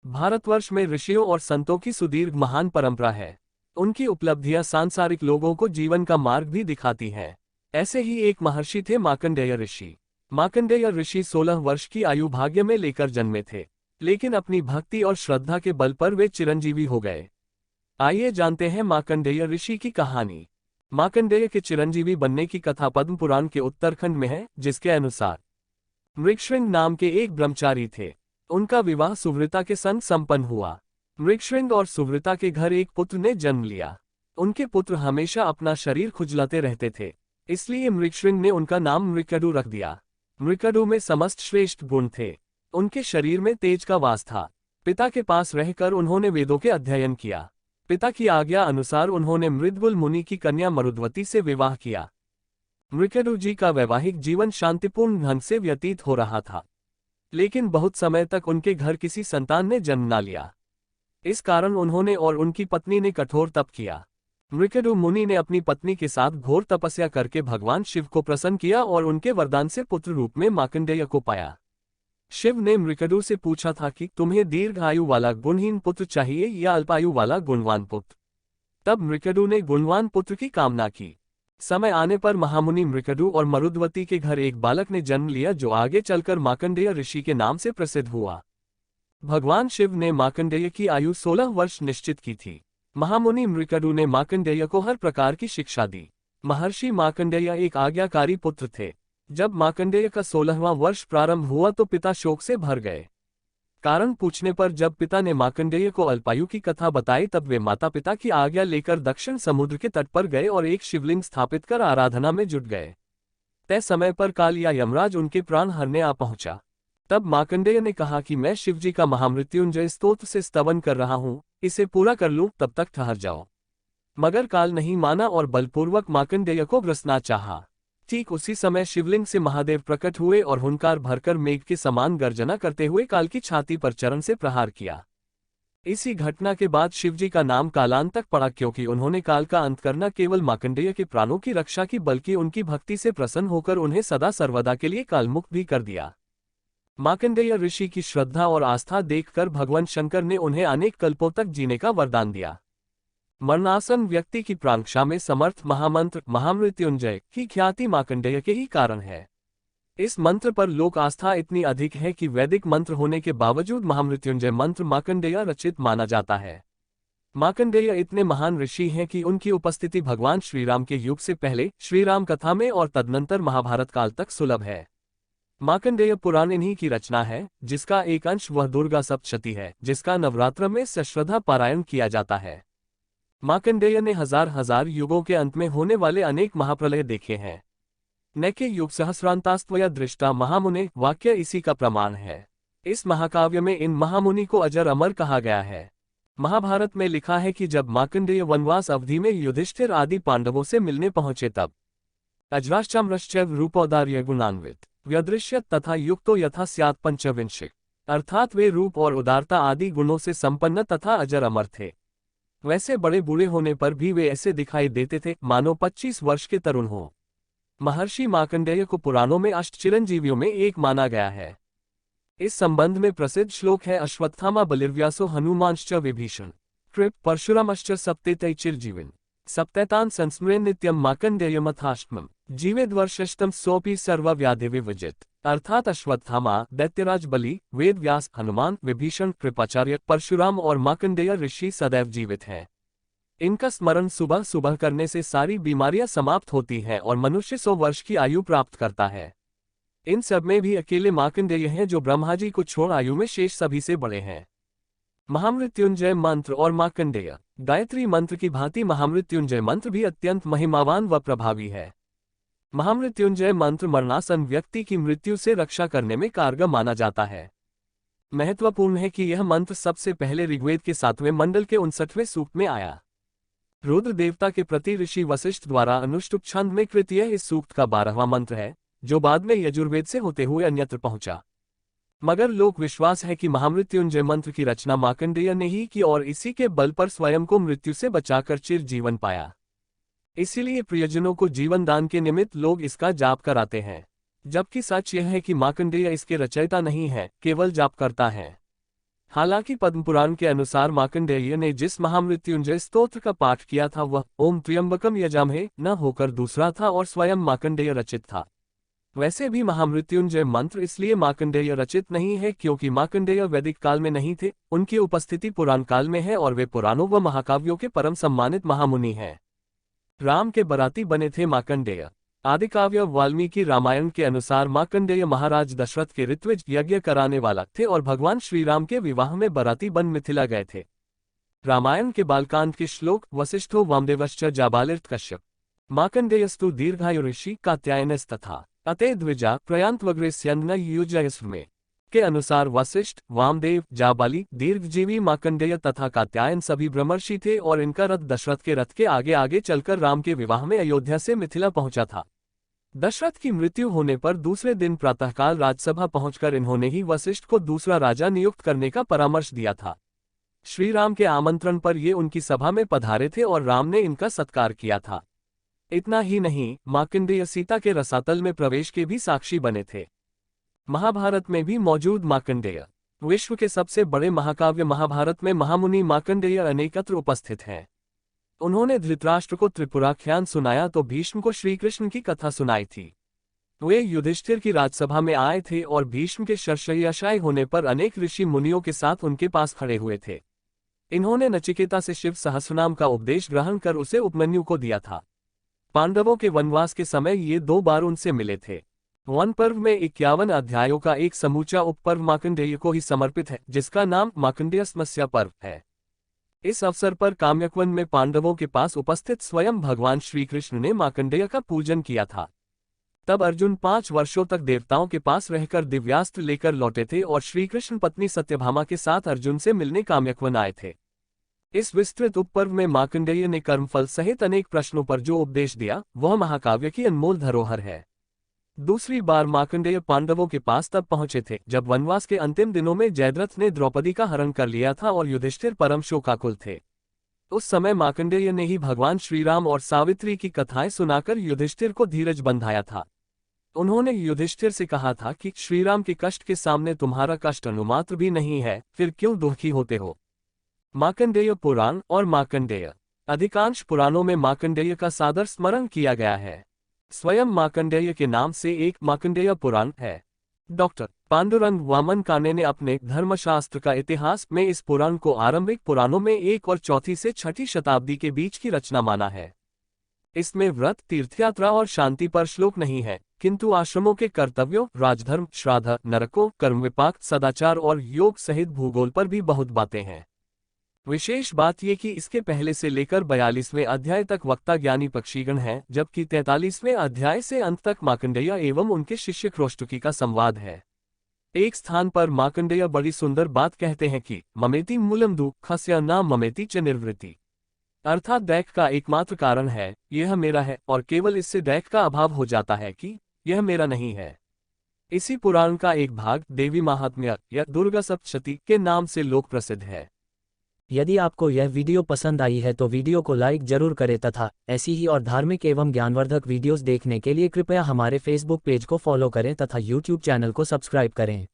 भारतवर्ष में ऋषियों और संतों की सुदीर्घ महान परंपरा है। उनकी उपलब्धियां सांसारिक लोगों को जीवन का मार्ग भी दिखाती हैं। ऐसे ही एक महर्षि थे मार्कंडेय ऋषि। मार्कंडेय ऋषि 16 वर्ष की आयु भाग्य में लेकर जन्मे थे, लेकिन अपनी भक्ति और श्रद्धा के बल पर वे चिरंजीवी हो गए। आइए जानते हैं मार्कंडेय ऋषि की कहानी। मार्कंडेय के चिरंजीवी बनने की कथा पद्म पुराण के उत्तरखंड में है, जिसके अनुसार मृगश्रृंग नाम के एक ब्रह्मचारी थे। उनका विवाह सुवृता के संग संपन्न हुआ। मृगश्रृंग और सुवृता के घर एक पुत्र ने जन्म लिया। उनके पुत्र हमेशा अपना शरीर खुजलाते रहते थे, इसलिए मृगश्रृंग ने उनका नाम मृगकटु रख दिया। मृगकटु में समस्त श्रेष्ठ गुण थे। उनके शरीर में तेज का वास था। पिता के पास रहकर उन्होंने वेदों के अध्ययन किया। पिता की आज्ञा अनुसार उन्होंने मृदबुल मुनि की कन्या मरुद्वती से विवाह किया। मृगकटु जी का वैवाहिक जीवन शांतिपूर्ण ढंग से व्यतीत हो रहा था, लेकिन बहुत समय तक उनके घर किसी संतान ने जन्म न लिया। इस कारण उन्होंने और उनकी पत्नी ने कठोर तप किया। मृगकटु मुनि ने अपनी पत्नी के साथ घोर तपस्या करके भगवान शिव को प्रसन्न किया और उनके वरदान से पुत्र रूप में मार्कंडेय को पाया। शिव ने मृगकटु से पूछा था कि तुम्हें दीर्घ आयु वाला गुणहीन पुत्र चाहिए या अल्पायु वाला गुणवान पुत्र। तब मृगकटु ने गुणवान पुत्र की कामना की। समय आने पर महामुनि मृगकटु और मरुद्वती के घर एक बालक ने जन्म लिया, जो आगे चलकर मार्कंडेय ऋषि के नाम से प्रसिद्ध हुआ। भगवान शिव ने मार्कंडेय की आयु 16 वर्ष निश्चित की थी। महामुनि मृगकटु ने मार्कंडेय को हर प्रकार की शिक्षा दी। महर्षि मार्कंडेय एक आज्ञाकारी पुत्र थे। जब मार्कंडेय का 16वां वर्ष प्रारंभ हुआ तो पिता शोक से भर गए। कारण पूछने पर जब पिता ने मार्कंडेय को अल्पायु की कथा बताई, तब वे माता पिता की आज्ञा लेकर दक्षिण समुद्र के तट पर गए और एक शिवलिंग स्थापित कर आराधना में जुट गए। तय समय पर काल या यमराज उनके प्राण हरने आ पहुंचा। तब मार्कंडेय ने कहा कि मैं शिवजी का महामृत्युंजय स्तोत्र से स्तवन कर रहा हूं, इसे पूरा कर लूं, तब तक ठहर जाओ। मगर काल नहीं माना और बलपूर्वक मार्कंडेय को ग्रसना चाहा। ठीक उसी समय शिवलिंग से महादेव प्रकट हुए और हुंकार भरकर मेघ के समान गर्जना करते हुए काल की छाती पर चरण से प्रहार किया। इसी घटना के बाद शिवजी का नाम कालांतक पड़ा, क्योंकि उन्होंने काल का अंत करना केवल मार्कंडेय के प्राणों की रक्षा की, बल्कि उनकी भक्ति से प्रसन्न होकर उन्हें सदा सर्वदा के लिए कालमुक्त भी कर दिया। मार्कंडेय ऋषि की श्रद्धा और आस्था देखकर भगवान शंकर ने उन्हें अनेक कल्पों तक जीने का वरदान दिया। मरणासन व्यक्ति की प्रांक्षा में समर्थ महामंत्र महामृत्युंजय की ख्याति मार्कंडेय के ही कारण है। इस मंत्र पर लोक आस्था इतनी अधिक है कि वैदिक मंत्र होने के बावजूद महामृत्युंजय मंत्र मार्कंडेय रचित माना जाता है। मार्कंडेय इतने महान ऋषि हैं कि उनकी उपस्थिति भगवान श्रीराम के युग से पहले श्रीराम कथा में और तदनंतर महाभारत काल तक सुलभ है। मार्कंडेय पुराण इन्हीं की रचना है, जिसका एक अंश वह दुर्गा सप्तशती है, जिसका नवरात्र में सश्रद्धा पारायण किया जाता है। मार्कंडेय ने हजार हजार युगों के अंत में होने वाले अनेक महाप्रलय देखे हैं। नैके युग सहस्रांतास्त्वया दृष्टा महामुने वाक्य इसी का प्रमाण है। इस महाकाव्य में इन महामुनि को अजर अमर कहा गया है। महाभारत में लिखा है कि जब मार्कंडेय वनवास अवधि में युधिष्ठिर आदि पांडवों से मिलने पहुंचे, तब अजराश्चाम्रश्चैव रूपोदार्य गुणान्वित व्यदृश्यत तथा युक्तो यथा स्यात् पंचविंशिक, अर्थात वे रूप और उदारता आदि गुणों से संपन्न तथा अजर अमर थे। वैसे बड़े बूढ़े होने पर भी वे ऐसे दिखाई देते थे मानो 25 वर्ष के तरुण हों। महर्षि मार्कंडेय को पुराणों में अष्ट चिरंजीवियों में एक माना गया है। इस संबंध में प्रसिद्ध श्लोक है अश्वत्थामा बलिर्व्यासो हनुमांश्च विभीषण कृप परशुरामश्च सप्तेतै चिरजीविन सप्तैतान् संस्मरेन् नित्यं मार्कंडेयमथाष्टमम् जीवेद्वर्षष्टम सोऽपि सर्वव्याधि विविजित। अर्थात अश्वत्थामा, दैत्यराज बलि, वेद व्यास, हनुमान, विभीषण, कृपाचार्य, परशुराम और मार्कंडेय ऋषि सदैव जीवित हैं। इनका स्मरण सुबह सुबह करने से सारी बीमारियां समाप्त होती हैं और मनुष्य 100 वर्ष की आयु प्राप्त करता है। इन सब में भी अकेले मार्कंडेय हैं जो ब्रह्मा जी को छोड़ आयु में शेष सभी से बड़े हैं। महामृत्युंजय मंत्र और मार्कंडेय गायत्री मंत्र की भांति महामृत्युंजय मंत्र भी अत्यंत महिमावान व प्रभावी है। महामृत्युंजय मंत्र मरणासन व्यक्ति की मृत्यु से रक्षा करने में कारगर माना जाता है। महत्वपूर्ण है कि यह मंत्र सबसे पहले ऋग्वेद के 7वें मंडल के 59वें सूक्त में आया। रुद्र देवता के प्रति ऋषि वशिष्ठ द्वारा अनुष्टुप छंद में कृत यह इस सूक्त का 12वां मंत्र है, जो बाद में यजुर्वेद से होते हुए अन्यत्र पहुंचा। मगर लोक विश्वास है कि महामृत्युंजय मंत्र की रचना मार्कंडेय ने ही की और इसी के बल पर स्वयं को मृत्यु से बचाकर चिर जीवन पाया। इसीलिए प्रियजनों को जीवन दान के निमित्त लोग इसका जाप कराते हैं। जबकि सच यह है कि मार्कंडेय इसके रचयिता नहीं है, केवल जाप करता है। हालांकि पद्मपुराण के अनुसार मार्कंडेय ने जिस महामृत्युंजय स्तोत्र का पाठ किया था वह ओम त्र्यंबकम यजामहे न होकर दूसरा था और स्वयं मार्कंडेय रचित था। वैसे भी महामृत्युंजय मंत्र इसलिए मार्कंडेय रचित नहीं है क्योंकि मार्कंडेय वैदिक काल में नहीं थे, उनकी उपस्थिति पुराण काल में है और वे पुराणों व महाकाव्यों के परम सम्मानित महामुनि हैं। राम के बराती बने थे मार्कंडेय। आदिकाव्य वाल्मीकि रामायण के अनुसार मार्कंडेय महाराज दशरथ के ऋत्विज यज्ञ कराने वाला थे और भगवान श्रीराम के विवाह में बराती बन मिथिला गए थे। रामायण के बालकांड के श्लोक वसिष्ठो वामदेवश्च जाबालिर्त कश्यप मार्कंडेयस्तु दीर्घायु ऋषि कात्यायनस्तथा अते द्विजा प्रयांतवग्रेस्यन्न युजयस्व में के अनुसार वशिष्ठ, वामदेव, जाबाली, दीर्घजीवी मार्कंडेय तथा कात्यायन सभी ब्रह्मर्षि थे और इनका रथ दशरथ के रथ के आगे आगे चलकर राम के विवाह में अयोध्या से मिथिला पहुंचा था। दशरथ की मृत्यु होने पर दूसरे दिन प्रातःकाल राजसभा पहुंचकर इन्होंने ही वशिष्ठ को दूसरा राजा नियुक्त करने का परामर्श दिया था। श्रीराम के आमंत्रण पर ये उनकी सभा में पधारे थे और राम ने इनका सत्कार किया था। इतना ही नहीं, मार्कंडेय सीता के रसातल में प्रवेश के भी साक्षी बने थे। महाभारत में भी मौजूद मार्कंडेय विश्व के सबसे बड़े महाकाव्य महाभारत में महामुनि मार्कंडेय अनेकत्र उपस्थित हैं। उन्होंने धृतराष्ट्र को त्रिपुराख्यान सुनाया तो भीष्म को श्रीकृष्ण की कथा सुनाई थी। वे युधिष्ठिर की राजसभा में आए थे और भीष्म के शरशय्याशायी होने पर अनेक ऋषि मुनियों के साथ उनके पास खड़े हुए थे। इन्होंने नचिकेता से शिव सहस्रनाम का उपदेश ग्रहण कर उसे उपमन्यु को दिया था। पांडवों के वनवास के समय ये 2 बार उनसे मिले थे। वन पर्व में 51 अध्यायों का एक समूचा उपपर्व मार्कंडेय को ही समर्पित है, जिसका नाम मार्कंडेय समस्या पर्व है। इस अवसर पर काम्यकवन में पांडवों के पास उपस्थित स्वयं भगवान श्रीकृष्ण ने मार्कंडेय का पूजन किया था। तब अर्जुन 5 वर्षों तक देवताओं के पास रहकर दिव्यास्त्र लेकर लौटे थे और श्रीकृष्ण पत्नी सत्यभामा के साथ अर्जुन से मिलने काम्यकवन आए थे। इस विस्तृत उपपर्व में मार्कंडेय ने कर्मफल सहित अनेक प्रश्नों पर जो उपदेश दिया वह महाकाव्य की अनमोल धरोहर है। दूसरी बार मार्कंडेय पांडवों के पास तब पहुंचे थे जब वनवास के अंतिम दिनों में जयद्रथ ने द्रौपदी का हरण कर लिया था और युधिष्ठिर परम शोकाकुल थे। उस समय मार्कंडेय ने ही भगवान श्रीराम और सावित्री की कथाएं सुनाकर युधिष्ठिर को धीरज बंधाया था। उन्होंने युधिष्ठिर से कहा था कि श्रीराम के कष्ट के सामने तुम्हारा कष्ट अनुमात्र भी नहीं है, फिर क्यों दुखी होते हो। मार्कंडेय पुराण और मार्कंडेय। अधिकांश पुराणों में मार्कंडेय का सादर स्मरण किया गया है। स्वयं मार्कंडेय के नाम से एक मार्कंडेय पुराण है। डॉक्टर पांडुरंग वामन काने ने अपने धर्मशास्त्र का इतिहास में इस पुराण को आरंभिक पुराणों में 1 और 4वीं से 6वीं शताब्दी के बीच की रचना माना है। इसमें व्रत, तीर्थयात्रा और शांति पर श्लोक नहीं है, किंतु आश्रमों के कर्तव्यों, राजधर्म, श्राद्ध, नरकों, कर्मविपाक, सदाचार और योग सहित भूगोल पर भी बहुत बातें हैं। विशेष बात ये कि इसके पहले से लेकर 42वें अध्याय तक वक्ता ज्ञानी पक्षीगण हैं, जबकि 43वें अध्याय से अंत तक मार्कंडेय एवं उनके शिष्य क्रोष्टुकी का संवाद है। एक स्थान पर मार्कंडेय बड़ी सुंदर बात कहते हैं कि ममेति मूलम दुःखस्य न ममेति च निर्वृत्ति, अर्थात दैख का एकमात्र कारण है यह मेरा है और केवल इससे दैख का अभाव हो जाता है कि यह मेरा नहीं है। इसी पुराण का एक भाग देवी महात्म्य या दुर्गा सप्तशती के नाम से लोक प्रसिद्ध है। यदि आपको यह वीडियो पसंद आई है तो वीडियो को लाइक जरूर करें तथा ऐसी ही और धार्मिक एवं ज्ञानवर्धक वीडियोस देखने के लिए कृपया हमारे फेसबुक पेज को फॉलो करें तथा यूट्यूब चैनल को सब्सक्राइब करें।